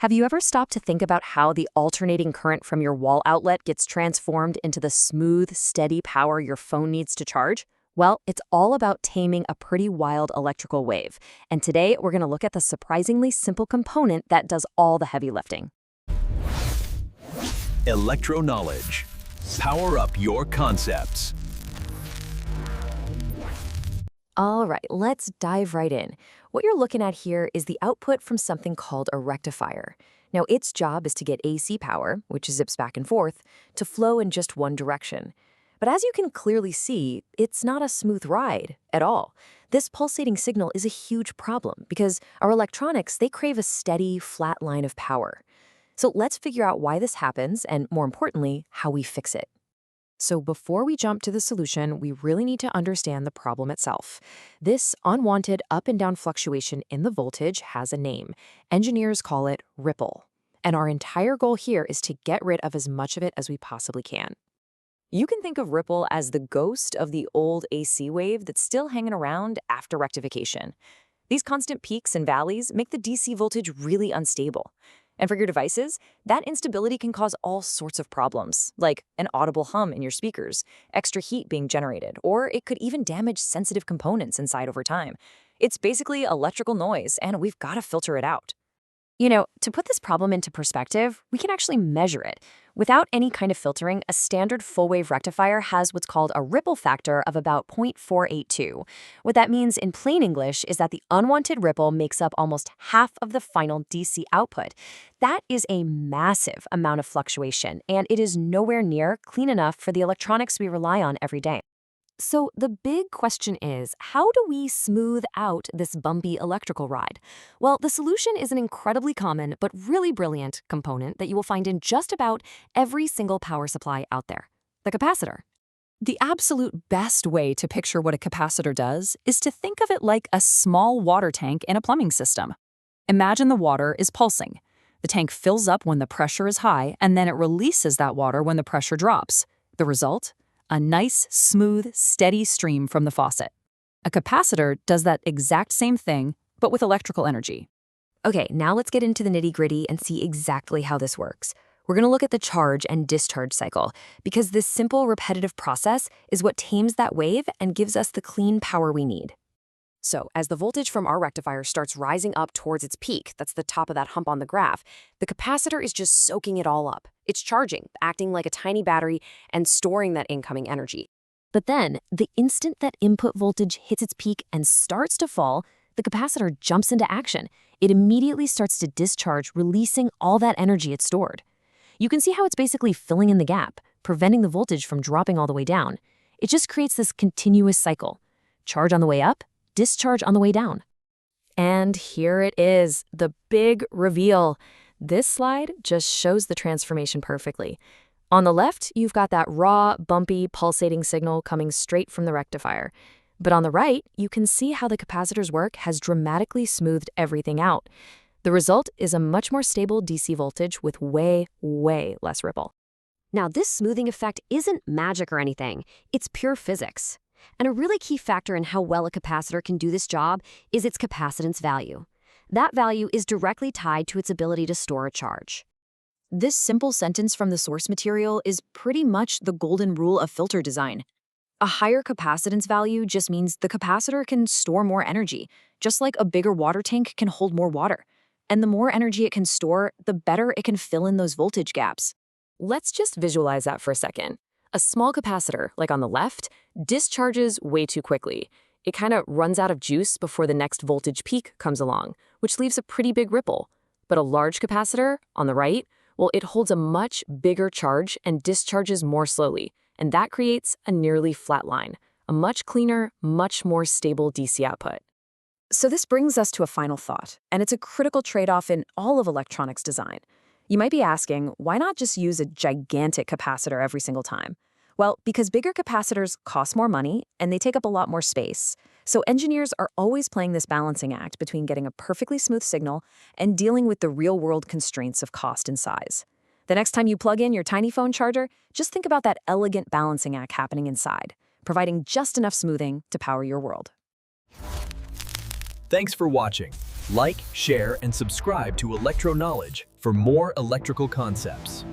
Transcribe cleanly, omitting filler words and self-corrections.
Have you ever stopped to think about how the alternating current from your wall outlet gets transformed into the smooth, steady power your phone needs to charge? Well, it's all about taming a pretty wild electrical wave. And today, we're going to look at the surprisingly simple component that does all the heavy lifting. Electro knowledge. Power up your concepts. All right, let's dive right in. What you're looking at here is the output from something called a rectifier. Now, its job is to get AC power, which zips back and forth, to flow in just one direction. But as you can clearly see, it's not a smooth ride at all. This pulsating signal is a huge problem because our electronics, they crave a steady, flat line of power. So let's figure out why this happens and, more importantly, how we fix it. So before we jump to the solution, we really need to understand the problem itself. This unwanted up and down fluctuation in the voltage has a name. Engineers call it ripple. And our entire goal here is to get rid of as much of it as we possibly can. You can think of ripple as the ghost of the old AC wave that's still hanging around after rectification. These constant peaks and valleys make the DC voltage really unstable. And for your devices, that instability can cause all sorts of problems, like an audible hum in your speakers, extra heat being generated, or it could even damage sensitive components inside over time. It's basically electrical noise, and we've got to filter it out. You know, to put this problem into perspective, we can actually measure it. Without any kind of filtering, a standard full-wave rectifier has what's called a ripple factor of about 0.482. What that means in plain English is that the unwanted ripple makes up almost half of the final DC output. That is a massive amount of fluctuation, and it is nowhere near clean enough for the electronics we rely on every day. So the big question is, how do we smooth out this bumpy electrical ride? Well, the solution is an incredibly common but really brilliant component that you will find in just about every single power supply out there: the capacitor. The absolute best way to picture what a capacitor does is to think of it like a small water tank in a plumbing system. Imagine the water is pulsing. The tank fills up when the pressure is high, and then it releases that water when the pressure drops. The result? A nice, smooth, steady stream from the faucet. A capacitor does that exact same thing, but with electrical energy. Okay, now let's get into the nitty-gritty and see exactly how this works. We're going to look at the charge and discharge cycle, because this simple, repetitive process is what tames that wave and gives us the clean power we need. So, as the voltage from our rectifier starts rising up towards its peak, that's the top of that hump on the graph, the capacitor is just soaking it all up. It's charging, acting like a tiny battery, and storing that incoming energy. But then, the instant that input voltage hits its peak and starts to fall, the capacitor jumps into action. It immediately starts to discharge, releasing all that energy it stored. You can see how it's basically filling in the gap, preventing the voltage from dropping all the way down. It just creates this continuous cycle. Charge on the way up, discharge on the way down. And here it is, the big reveal. This slide just shows the transformation perfectly. On the left, you've got that raw, bumpy, pulsating signal coming straight from the rectifier. But on the right, you can see how the capacitor's work has dramatically smoothed everything out. The result is a much more stable DC voltage with way, way less ripple. Now, this smoothing effect isn't magic or anything. It's pure physics. And a really key factor in how well a capacitor can do this job is its capacitance value. That value is directly tied to its ability to store a charge. This simple sentence from the source material is pretty much the golden rule of filter design. A higher capacitance value just means the capacitor can store more energy, just like a bigger water tank can hold more water. And the more energy it can store, the better it can fill in those voltage gaps. Let's just visualize that for a second. A small capacitor, like on the left, discharges way too quickly. It kind of runs out of juice before the next voltage peak comes along, which leaves a pretty big ripple. But a large capacitor, on the right, well, it holds a much bigger charge and discharges more slowly, and that creates a nearly flat line, a much cleaner, much more stable DC output. So this brings us to a final thought, and it's a critical trade-off in all of electronics design. You might be asking, why not just use a gigantic capacitor every single time? Well, because bigger capacitors cost more money and they take up a lot more space. So engineers are always playing this balancing act between getting a perfectly smooth signal and dealing with the real-world constraints of cost and size. The next time you plug in your tiny phone charger, just think about that elegant balancing act happening inside, providing just enough smoothing to power your world. Thanks for watching. Like, share, and subscribe to Electro Knowledge for more electrical concepts.